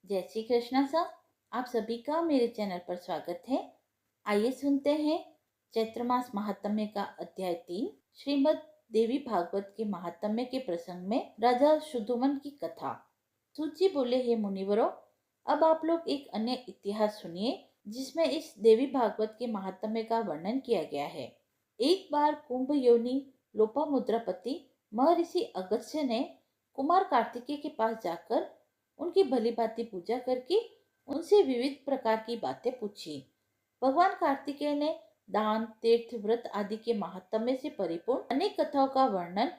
जय श्री कृष्णा सा। आप सभी का मेरे चैनल पर स्वागत है। आइए सुनते हैं चैत्र मास महात्म्य का अध्याय 3 श्रीमद् देवी भागवत के महात्म्य के प्रसंग में राजा सुदुमन की कथा। सूची बोले, हे मुनिवरों, अब आप लोग एक अन्य इतिहास सुनिए जिसमें इस देवी भागवत के महात्म्य का वर्णन किया गया है। एक बार कुंभ योनि लोपामुद्रापति महर्षि अगस्त्य ने कुमार कार्तिकेय के पास जाकर उनकी भली भांति पूजा करके उनसे विविध प्रकार की बातें पूछी। भगवान कार्तिकेय ने दान, तीर्थ, व्रत आदि के महात्म्य से परिपूर्ण अनेक कथाओं का वर्णन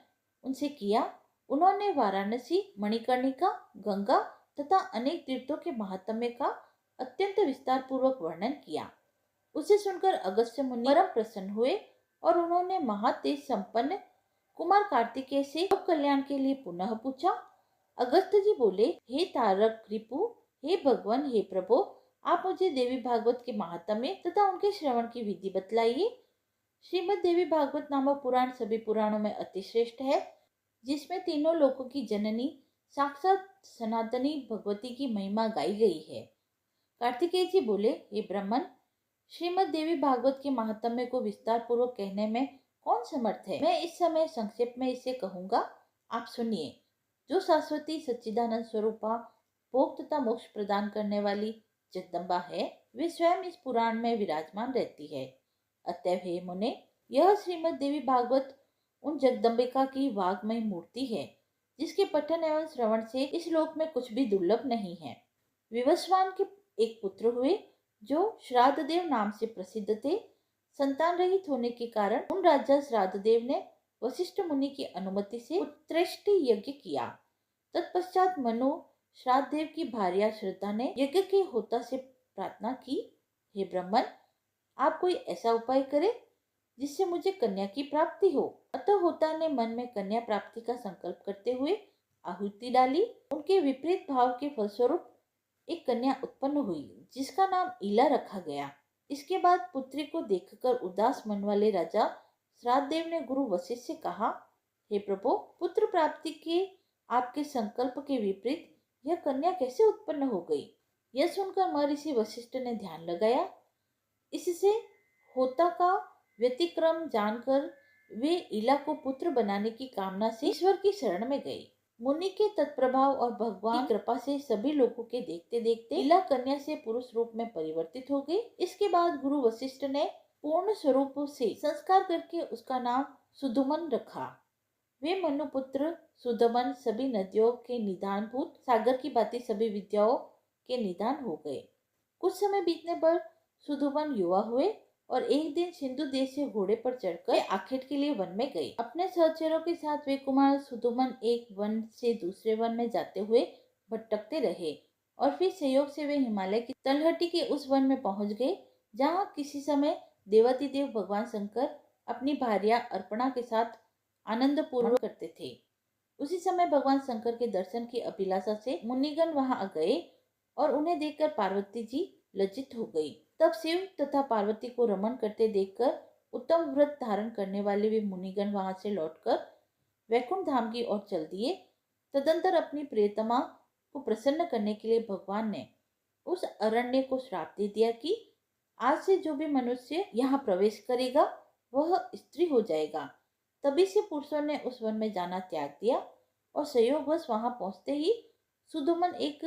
उनसे किया। उन्होंने वाराणसी, मणिकर्णिका, गंगा तथा अनेक तीर्थों के महात्म्य का अत्यंत विस्तार पूर्वक वर्णन किया। उसे सुनकर अगस्त्य मुनि परम प्रसन्न हुए और उन्होंने महातेज संपन्न कुमार कार्तिकेय से लोक कल्याण के लिए पुनः पूछा। अगस्त्य जी बोले, हे तारक रिपु, हे भगवान, हे प्रभु, आप मुझे देवी भागवत के महात्म्य तथा उनके श्रवण की विधि बतलाइए। श्रीमद् देवी भागवत नामक पुराण सभी पुराणों में अति श्रेष्ठ है, जिसमें तीनों लोकों की जननी साक्षात सनातनी भगवती की महिमा गाई गई है। कार्तिकेय जी बोले, हे ब्राह्मण, श्रीमद् देवी भागवत के महात्म्य को विस्तार पूर्वक कहने में कौन समर्थ है। मैं इस समय संक्षेप में इसे कहूंगा, आप सुनिए। जो शाश्वती सच्चिदानंद स्वरूपा भोग तथा मोक्ष प्रदान करने वाली जगदम्बा है, वे स्वयं इस पुराण में विराजमान रहती है। अतएव हे मुने, यह श्रीमद् देवी भागवत उन जगदम्बिका की वाग्मय मूर्ति है, जिसके पठन एवं श्रवण से इस लोक में कुछ भी दुर्लभ नहीं है। विवस्वान के एक पुत्र हुए, जो श्राद्धदेव नाम से प्रसिद्ध थे। संतान रहित होने के कारण उन राजा श्राद्धदेव ने वशिष्ठ मुनि की अनुमति से उत्कृष्ट यज्ञ किया। तत्पश्चात मनु श्राद्धदेव की भार्या श्रद्धा ने यज्ञ के होता से प्रार्थना की, हे ब्राह्मण, आप कोई ऐसा उपाय करें जिससे मुझे कन्या की प्राप्ति हो। अतः होता ने मन में कन्या प्राप्ति का संकल्प करते हुए आहुति डाली। उनके विपरीत भाव के फलस्वरूप एक कन्या उत्पन्न हुई, जिसका नाम ईला रखा गया। इसके बाद पुत्री को देखकर उदास मन वाले राजा श्राद्धदेव ने गुरु वशिष्ठ से कहा, हे प्रभु, पुत्र प्राप्ति के आपके संकल्प के विपरीत यह कन्या कैसे उत्पन्न हो गई। यह सुनकर महर्षि वशिष्ठ ने ध्यान लगाया। इससे होता का व्यतिक्रम जानकर वे ईला को पुत्र बनाने की कामना से ईश्वर की शरण में गए। मुनि के तत्प्रभाव और भगवान की कृपा से सभी लोगों के देखते देखते ईला कन्या से पुरुष रूप में परिवर्तित हो गई। इसके बाद गुरु वशिष्ठ ने पूर्ण स्वरूप से संस्कार करके उसका नाम सुदुमन रखा। वे मनुपुत्र सुदमन सभी नदियों के निधानभूत, सागर की भांति सभी विद्याओं के निधान हो गए। कुछ समय बीतने पर सुदुमन युवा हुए और एक दिन सिंधु देश से घोड़े पर चढ़कर आखेट के लिए वन में गए। अपने सहचरों के साथ वे कुमार सुदुमन एक वन से दूसरे वन में जाते हुए भटकते रहे और फिर संयोग से वे हिमालय की तलहटी के उस वन में पहुंच गए, जहाँ किसी समय देवाधिदेव भगवान शंकर अपनी भार्या अर्पणा के साथ आनंद पूर्वक करते थे। उसी समय भगवान शंकर के दर्शन की अभिलाषा से मुनिगण वहां आ गए और उन्हें देखकर पार्वती जी लज्जित हो गई। तब शिव तथा पार्वती को रमन करते देखकर उत्तम व्रत धारण करने वाले वे मुनिगण वहां से लौटकर वैकुंठ धाम की ओर चल दिए। तदंतर अपनी प्रियतमा को प्रसन्न करने के लिए भगवान ने उस अरण्य को श्राप दे दिया कि आज से जो भी मनुष्य यहाँ प्रवेश करेगा वह स्त्री हो जाएगा। तभी से पुरुषों ने उस वन में जाना त्याग दिया और संयोगवश वहां पहुंचते ही सुदुमन एक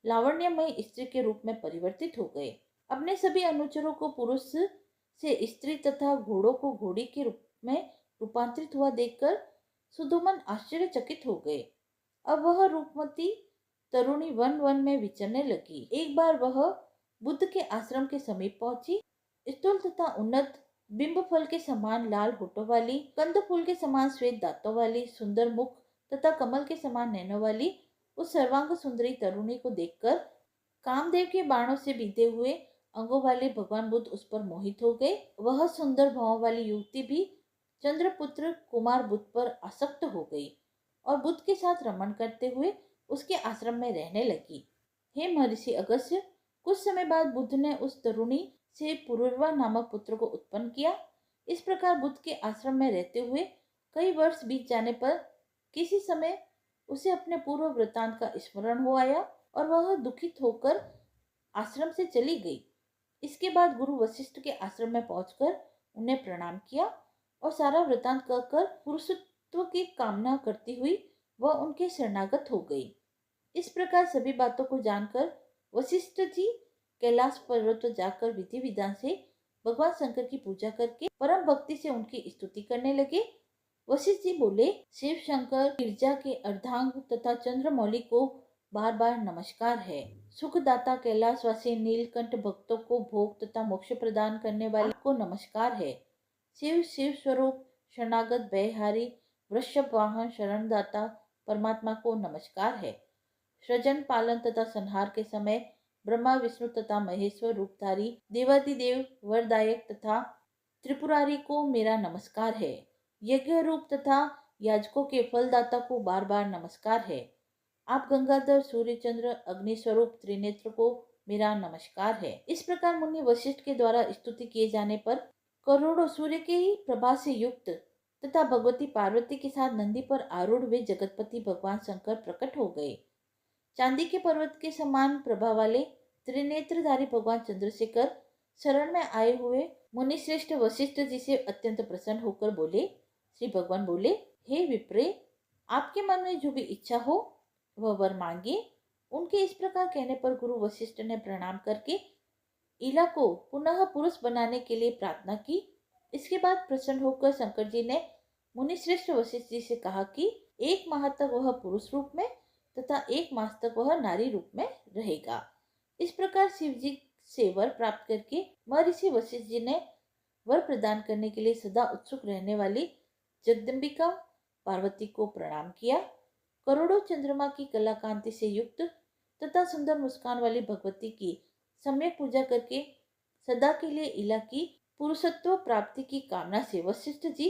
लावण्यमय स्त्री के रूप में परिवर्तित हो गए। अपने सभी अनुचरों को पुरुष से स्त्री तथा घोड़ों को घोड़ी के रूप में रूपांतरित हुआ देखकर सुदुमन आश्चर्यचकित हो गए। अब वह रूपमती तरुणी वन वन में विचरने लगी। एक बार वह बुद्ध के आश्रम के समीप पहुंची। स्थूल तथा उन्नत, बिंब फल के समान लाल होठों वाली, कंद फूल के समान श्वेत दांतों वाली, सुंदर मुख तथा कमल के समान नैनों वाली उस सर्वांग सुंदरी तरुणी को देखकर कामदेव के बाणों से बीते हुए अंगों वाले भगवान बुद्ध उस पर मोहित हो गए। वह सुंदर भावों वाली युवती भी चंद्रपुत्र कुमार बुद्ध पर आसक्त हो गई और बुद्ध के साथ रमण करते हुए उसके आश्रम में रहने लगी। हे महर्षि अगस्त्य, कुछ समय बाद बुद्ध ने उस तरुणी से पुरुरवा नामक पुत्र को उत्पन्न किया। इस प्रकार बुद्ध के आश्रम में रहते हुए कई वर्ष बीत जाने पर किसी समय उसे अपने पूर्व वृत्तांत का स्मरण हो आया और वह दुखित होकर आश्रम से चली गई। इसके बाद गुरु वशिष्ठ के आश्रम में पहुंचकर उन्हें प्रणाम किया और सारा वृतांत कहकर पुरुषत्व की कामना करती हुई वह उनके शरणागत हो गई। इस प्रकार सभी बातों को जानकर वशिष्ठ जी कैलाश पर्वत जाकर विधि विधान से भगवान शंकर की पूजा करके परम भक्ति से उनकी स्तुति करने लगे। वशिष्ठ जी बोले, शिव शंकर गिरजा के अर्धांग तथा चंद्रमौली को बार बार नमस्कार है। सुखदाता कैलाशवासी नीलकंठ भक्तों को भोग तथा मोक्ष प्रदान करने वाले को नमस्कार है। शिव शिव स्वरूप शरणागत भयहारी वृषभ वाहन शरणदाता परमात्मा को नमस्कार है। सृजन पालन तथा संहार के समय ब्रह्मा विष्णु तथा महेश्वर रूपधारी देवादिदेव वरदायक तथा त्रिपुरारी को मेरा नमस्कार है। यज्ञ रूप तथा याजकों के फलदाता को बार बार नमस्कार है। आप गंगाधर सूर्य चंद्र अग्नि स्वरूप त्रिनेत्र को मेरा नमस्कार है। इस प्रकार मुनि वशिष्ठ के द्वारा स्तुति किए जाने पर करोड़ों सूर्य के ही प्रभा से युक्त तथा भगवती पार्वती के साथ नंदी पर आरूढ़ वे जगतपति भगवान शंकर प्रकट हो गए। चांदी के पर्वत के समान प्रभा वाले त्रिनेत्रधारी भगवान चंद्रशेखर शरण में आए हुए मुनि श्रेष्ठ वशिष्ठ जी से अत्यंत प्रसन्न होकर बोले। श्री भगवान बोले, हे विप्रे, आपके मन में जो भी इच्छा हो वह वर मांगे। उनके इस प्रकार कहने पर गुरु वशिष्ठ ने प्रणाम करके इला को पुनः पुरुष बनाने के लिए प्रार्थना की। इसके बाद प्रसन्न होकर शंकर जी ने मुनि श्रेष्ठ वशिष्ठ जी से कहा कि एक माह तक वह पुरुष रूप में तथा एक मास तक वह नारी रूप में रहेगा। इस प्रकार शिव जी से वर प्राप्त करके महर्षि वशिष्ठ जी ने वर प्रदान करने के लिए सदा उत्सुक रहने वाली जगदम्बिका पार्वती को प्रणाम किया। करोड़ों चंद्रमा की कला कांति से युक्त तथा सुंदर मुस्कान वाली भगवती की सम्यक पूजा करके सदा के लिए इला की पुरुषत्व प्राप्ति की कामना से वशिष्ठ जी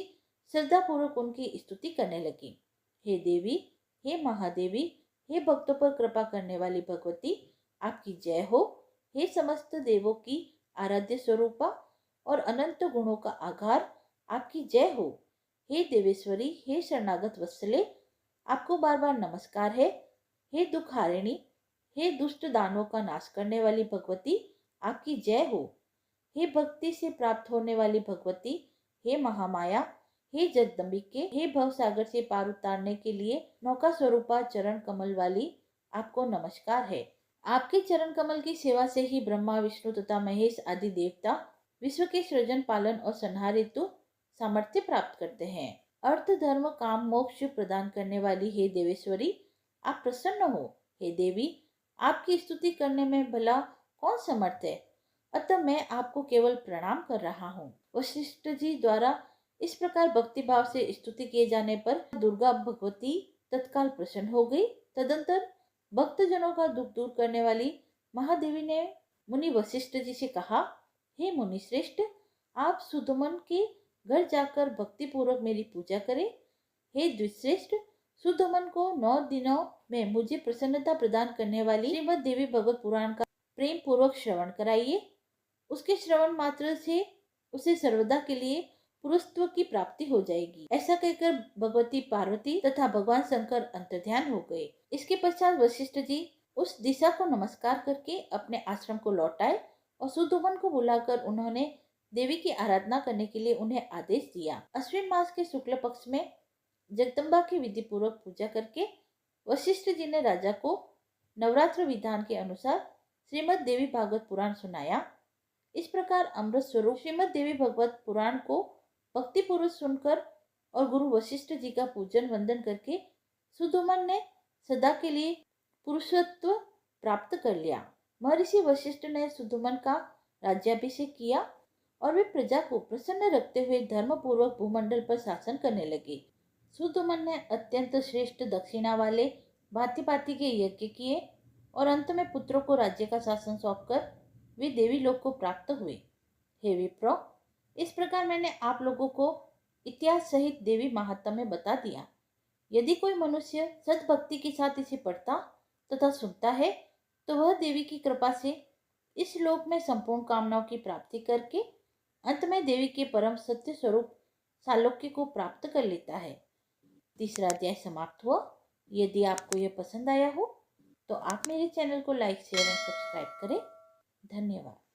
श्रद्धा पूर्वक उनकी स्तुति करने लगी। हे देवी, हे महादेवी, हे भक्तों पर कृपा करने वाली भगवती, आपकी जय हो। हे समस्त देवों की आराध्य स्वरूपा और अनंत गुणों का आधार, आपकी जय हो। हे देवेश्वरी, हे शरणागत वत्सले, आपको बार बार नमस्कार है। हे दुख हारिणी, हे दुष्ट दानों का नाश करने वाली भगवती, आपकी जय हो। हे भक्ति से प्राप्त होने वाली भगवती, हे महामाया, हे जगदम्बिके, हे भव सागर से पार उतारने के लिए नौका स्वरूपा चरण कमल वाली, आपको नमस्कार है। आपके चरण कमल की सेवा से ही ब्रह्मा विष्णु तथा महेश आदि देवता विश्व के सृजन पालन और संहार हेतु सामर्थ्य प्राप्त करते हैं। अर्थ धर्म काम मोक्ष प्रदान करने वाली हे देवेश्वरी, आप प्रसन्न हो। हे देवी, आपकी स्तुति करने में भला कौन समर्थ है, अतः मैं आपको केवल प्रणाम कर रहा हूँ। वशिष्ठ जी द्वारा इस प्रकार भक्ति भाव से स्तुति किए जाने पर दुर्गा भगवती तत्काल प्रसन्न हो गई। तदंतर भक्तजनों का दुख दूर करने वाली महादेवी ने मुनि वशिष्ठ जी से कहा, हे मुनि श्रेष्ठ, आप सुदमन के घर जाकर भक्ति पूर्वक मेरी पूजा करें। हे द्विश्रेष्ठ, सुदमन को 9 दिनों में मुझे प्रसन्नता प्रदान करने वाली श्रीमद् देवी भगवत पुराण का प्रेम पूर्वक श्रवण कराइए। उसके श्रवण मात्र से उसे सर्वदा के लिए पुरुषत्व की प्राप्ति हो जाएगी। ऐसा कहकर भगवती पार्वती तथा भगवान शंकर अंतर्ध्यान हो गए। इसके पश्चात वशिष्ठ जी उस दिशा को नमस्कार करके अपने आश्रम को लौट आए और सुदोमन को बुलाकर उन्होंने देवी की आराधना करने के लिए उन्हें आदेश दिया। अश्विन मास के शुक्ल पक्ष में जगदम्बा की विधि पूर्वक पूजा करके वशिष्ठ जी ने राजा को नवरात्र विधान के अनुसार श्रीमद् देवी भागवत पुराण सुनाया। इस प्रकार अमृत स्वरूप श्रीमद् देवी भागवत पुराण को भक्ति पूर्वक सुनकर और गुरु वशिष्ठ जी का पूजन वंदन करके सुदोमन ने सदा के लिए पुरुषत्व प्राप्त कर लिया। महर्षि वशिष्ठ ने सुदोमन का राज्याभिषेक किया और वे प्रजा को प्रसन्न रखते हुए धर्म पूर्वक भूमंडल पर शासन करने लगे। सुदोमन ने अत्यंत श्रेष्ठ दक्षिणा वाले भांति भांति के यज्ञ किए और अंत में पुत्रों को राज्य का शासन सौंपकर वे देवी लोक को प्राप्त हुए। हे विप्रो, इस प्रकार मैंने आप लोगों को इतिहास सहित देवी महात्म्य बता दिया। यदि कोई मनुष्य सद्भक्ति के साथ इसे पढ़ता तथा सुनता है तो वह देवी की कृपा से इस लोक में संपूर्ण कामनाओं की प्राप्ति करके अंत में देवी के परम सत्य स्वरूप सालोक्य को प्राप्त कर लेता है। तीसरा अध्याय समाप्त हुआ। यदि आपको यह पसंद आया हो तो आप मेरे चैनल को लाइक शेयर एंड सब्सक्राइब करें। धन्यवाद।